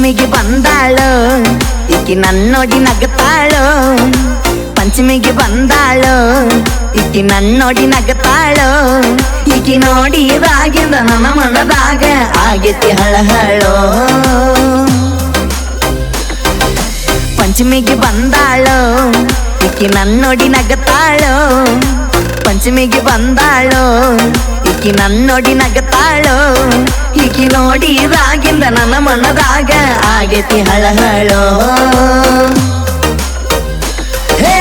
ಪಂಚಮಿಗೆ ಬಂದಾಳು ಈಕಿ ನನ್ನೋಡಿ ನಗತಾಳು ಪಂಚಮಿಗೆ ಬಂದಾಳು ಈಕಿ ನನ್ನೋಡಿ ನಗತಾಳು ಈಕಿ ನೋಡಿದಾಗಿಂದ ನನ್ನ ಮನದಾಗ ಆಗೈತಿ ಹಳಹಳೋ ಪಂಚಮಿಗೆ ಬಂದಾಳು ಈಕಿ ನನ್ನೋಡಿ ನಗತಾಳು ಪಂಚಮಿಗೆ ಬಂದಾಳು ಈಕಿ ನನ್ನೋಡಿ ನಗತಾಳು ಈಕಿ ನೋಡಿದಾಗಿಂದ ನನ್ನ ಮನದಾಗ ಆಗೈತಿ ಹಳಹಳೋ ಹೇ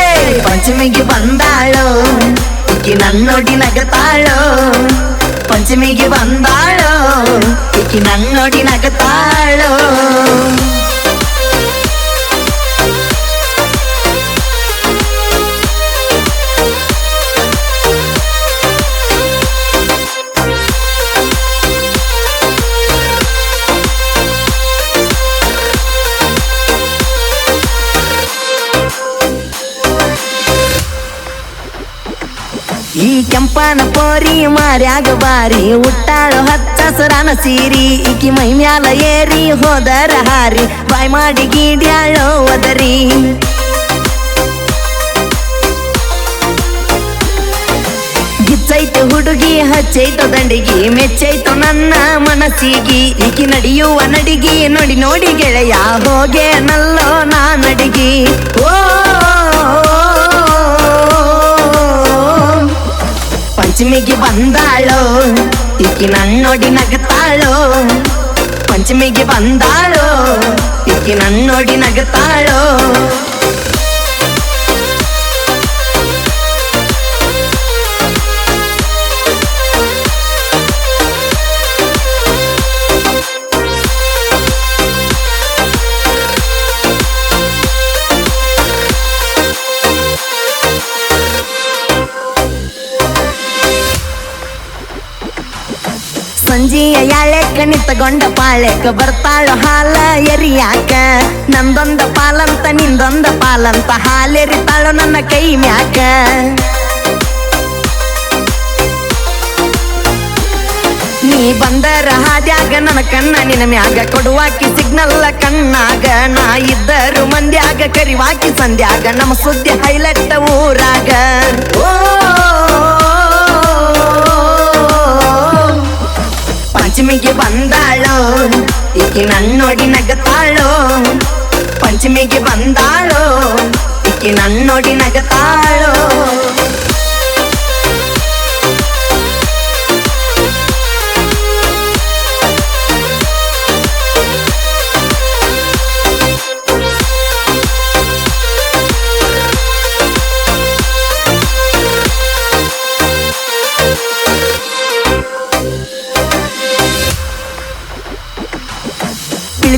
ಪಂಚಮಿಗೆ ಬಂದಾಳು ಈಕಿ ನನ್ನೋಡಿ ನಗತಾಳು ಪಂಚಮಿಗೆ ಬಂದಾಳು ಈಕಿ ನನ್ನೋಡಿ ನಗತಾಳು ಈ ಕೆಂಪನ ಪೋರಿ ಮಾರ್ಯಾಗ ಬಾರಿ ಉಟ್ಟಾಳು ಹಚ್ಚಸರನ ಸೀರಿ ಈಕಿ ಮೈ ಮ್ಯಾಲ ಏರಿ ಹೋದರ ಹಾರಿ ಬಾಯ್ ಮಾಡಿ ಗೀಡ್ಯಾಳೋ ಒದರಿ ಗಿಚ್ಚೈತು ಹುಡುಗಿ ಹಚ್ಚೈತು ದಂಡಿಗಿ ಮೆಚ್ಚೈತು ನನ್ನ ಮನಸ್ಸಿಗಿ ಈಕಿ ನಡೆಯುವ ನಡಿಗಿ ನೋಡಿ ನೋಡಿ ಗೆಳೆಯ ಹೋಗೆ ನಲ್ಲೋ ನಾ ನಡಿಗಿ ಓ ಪಂಚಮಿಗೆ ಬಂದಾಳು ಈಕಿ ನನ್ನೋಡಿ ನಗತಾಳು ಪಂಚಮಿಗೆ ಬಂದಾಳು ಈಕಿ ನನ್ನೋಡಿ ನಗತಾಳು ಸಂಜೆಯ ಯಾಳೆಕ್ಕ ನಿಂತಗೊಂಡ ಪಾಳೆಕ ಬರ್ತಾಳು ಹಾಲ ಎರಿಯಾಕ ನಂದೊಂದ ಪಾಲಂತ ನಿಂದೊಂದ ಪಾಲಂತ ಹಾಲೆರಿತಾಳು ನನ್ನ ಕೈ ಮ್ಯಾಕ ನೀ ಬಂದರ ಹಾದ್ಯಾಗ ನನ್ನ ಕಣ್ಣ ನಿನ್ನ ಮ್ಯಾಗ ಕೊಡುವಾಕಿ ಸಿಗ್ನಲ್ ಕಣ್ಣಾಗ ನಾ ಇದ್ದರು ಮಂದ್ಯಾಗ ಕರಿವಾಕಿ ಸಂಧ್ಯಾಗ ನಮ್ಮ ಸುದ್ದಿ ಹೈಲೈಟ್ ಊರಾಗ ಓ ಪಂಚಮಿಗೆ ಬಂದಾಳು ಈಕಿ ನನ್ನೋಡಿ ನಗತಾಳು ಪಂಚಮಿಗೆ ಬಂದಾಳು ಈಕಿ ನನ್ನೋಡಿ ನಗತಾಳು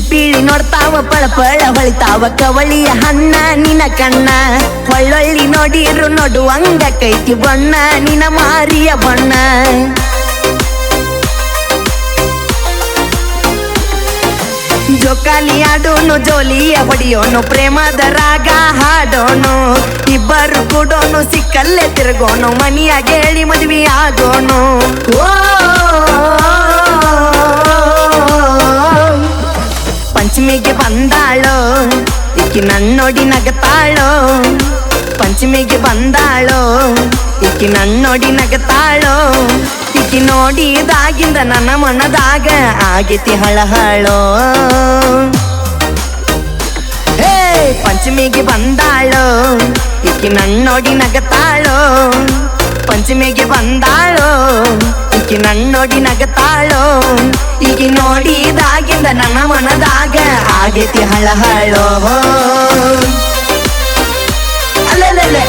ಪಿಳಿ ನೋಡ್ತಾವ ಪಳಪಳ ಹೊಳಿತಾವ ಕವಳಿಯ ಹಣ್ಣ ನಿನ ಕಣ್ಣ ಹೊಳ್ಳೊಳ್ಳಿ ನೋಡಿರು ನೋಡುವಂಗ ಕೈತಿ ಬಣ್ಣ ನಿನ ಮಾರಿಯ ಬಣ್ಣ ಜೋಕಾಲಿ ಆಡೋನು ಜೋಲಿಯ ಹೊಡಿಯೋನು ಪ್ರೇಮದ ರಾಗ ಹಾಡೋನು ಇಬ್ಬರು ಕೂಡೋನು ಸಿಕ್ಕಲ್ಲೇ ತಿರುಗೋನು ಮನಿಯಾಗ ಹೇಳಿ ಮದ್ವಿ ಆಗೋನು ಓ ಪಂಚಮಿಗೆ ಬಂದಾಳು ಈಕಿ ನನ್ನೋಡಿ ನಗತಾಳು ಪಂಚಮಿಗೆ ಬಂದಾಳು ಈಕಿ ನನ್ನೋಡಿ ನಗತಾಳು ಈಕಿ ನೋಡಿದಾಗಿಂದ ನನ್ನ ಮನದಾಗ ಆಗೈತಿ ಹಳಹಳೋ ಹೇ ಪಂಚಮಿಗೆ ಬಂದಾಳು ಈಕಿ ನನ್ನೋಡಿ ನಗತಾಳು ಪಂಚಮಿಗೆ ಬಂದಾಳು ಈಕಿ ನನ್ನೋಡಿ ನಗತಾಳು ಈಕಿ ನೋಡಿದಾಗಿಂದ ನನ್ನ ಮನದಾಗ ಆಗೈತಿ ಹಳಹಳೋ ಅಲ್ಲೇ